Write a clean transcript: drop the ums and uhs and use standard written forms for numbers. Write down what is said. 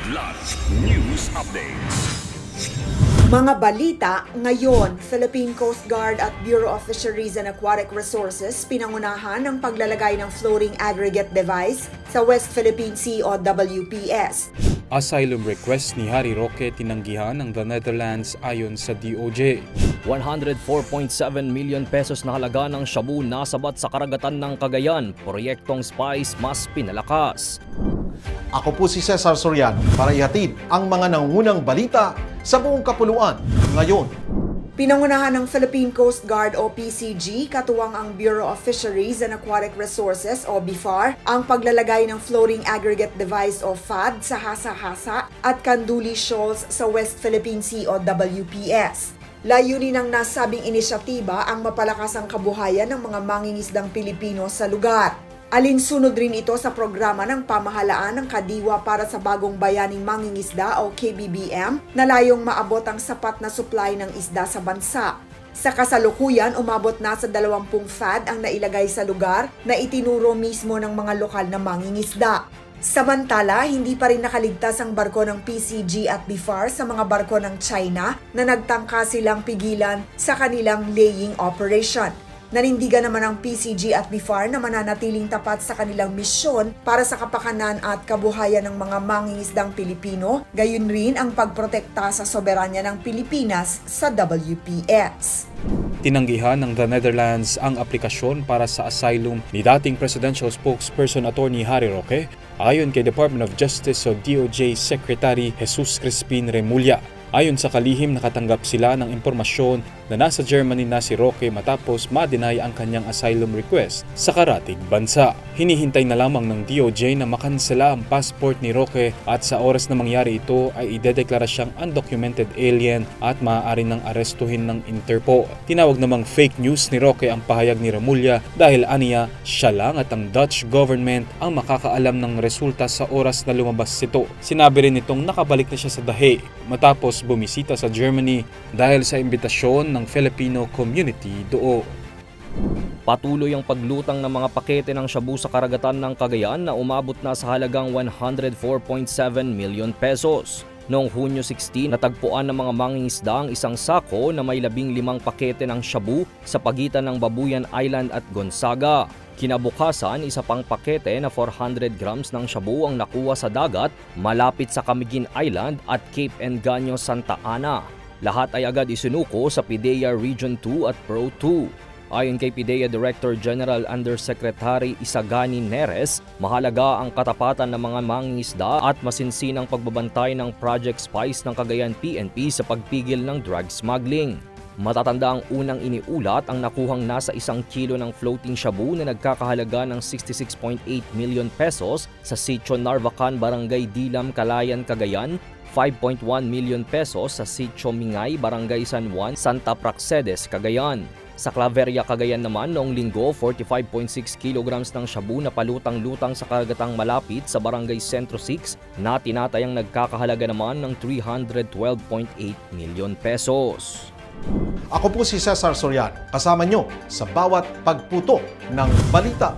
Kidlat News Updates. Mga balita ngayon, Philippine Coast Guard at Bureau of Fisheries and Aquatic Resources pinangunahan ng paglalagay ng floating aggregate device sa West Philippine Sea o WPS. Asylum request ni Harry Roque tinanggihan ng the Netherlands ayon sa DOJ. 104.7 million pesos na halaga ng shabu nasabat sa karagatan ng Cagayan. Proyektong Spice mas pinalakas. Ako po si Cesar Soriano para ihatid ang mga nangungunang balita sa buong kapuluan ngayon. Pinangunahan ng Philippine Coast Guard o PCG, katuwang ang Bureau of Fisheries and Aquatic Resources o BIFAR, ang paglalagay ng Floating Aggregate Device o FAD sa Hasa-Hasa at Kanduli Shoals sa West Philippine Sea o WPS. Layunin ng nasabing inisyatiba ang mapalakas ang kabuhayan ng mga mangingisdang Pilipino sa lugar. Alinsunod rin ito sa programa ng pamahalaan ng Kadiwa para sa Bagong Bayaning Mangingisda o KBBM na layong maabot ang sapat na supply ng isda sa bansa. Sa kasalukuyan, umabot na sa 20 FAD ang nailagay sa lugar na itinuro mismo ng mga lokal na mangingisda. Samantala, hindi pa rin nakaligtas ang barko ng PCG at BIFAR sa mga barko ng China na nagtangka silang pigilan sa kanilang laying operation. Nanindigan naman ang PCG at BIFAR na mananatiling tapat sa kanilang misyon para sa kapakanan at kabuhayan ng mga mangingisdang Pilipino, gayon rin ang pagprotekta sa soberanya ng Pilipinas sa WPS. Tinanggihan ng the Netherlands ang aplikasyon para sa asylum ni dating Presidential Spokesperson Attorney Harry Roque ayon kay Department of Justice o DOJ Secretary Jesus Crispin Remulla. Ayon sa kalihim, nakatanggap sila ng impormasyon na nasa Germany na si Roque matapos ma-deny ang kanyang asylum request sa karatig bansa. Hinihintay na lamang ng DOJ na makansela ang passport ni Roque at sa oras na mangyari ito ay idedeklara siyang undocumented alien at maaari nang arestuhin ng Interpol. Tinawag namang fake news ni Roque ang pahayag ni Remulla dahil aniya siya lang at ang Dutch government ang makakaalam ng resulta sa oras na lumabas ito. Sinabi rin nitong nakabalik na siya sa The Hague matapos bumisita sa Germany dahil sa imbitasyon ng Filipino community doon. Patuloy ang paglutang ng mga pakete ng shabu sa karagatan ng Cagayan na umabot na sa halagang 104.7 million pesos. Noong Hunyo 16, natagpuan ng mga mangingisda ang isang sako na may 15 pakete ng shabu sa pagitan ng Babuyan Island at Gonzaga. Kinabukasan, isa pang pakete na 400 grams ng shabu ang nakuha sa dagat malapit sa Camiguin Island at Cape Engano, Santa Ana. Lahat ay agad isinuko sa PIDEA Region 2 at Pro 2. Ayon kay PIDEA Director General Undersecretary Isagani Neres, mahalaga ang katapatan ng mga mangingisda at masinsinang pagbabantay ng Project Spice ng Cagayan PNP sa pagpigil ng drug smuggling. Matatanda ang unang iniulat ang nakuhang nasa 1 kilo ng floating shabu na nagkakahalaga ng 66.8 million pesos sa Sitio Narvacan, Barangay Dilam, Calayan, Cagayan, 5.1 million pesos sa Sitio Mingay, Barangay San Juan, Santa Praxedes, Cagayan. Sa Claveria, Cagayan naman noong linggo, 45.6 kilograms ng shabu na palutang-lutang sa karagatang malapit sa Barangay Centro 6 na tinatayang nagkakahalaga naman ng 312.8 million pesos. Ako po si Cesar Soriano, kasama nyo sa bawat pagputo ng balita.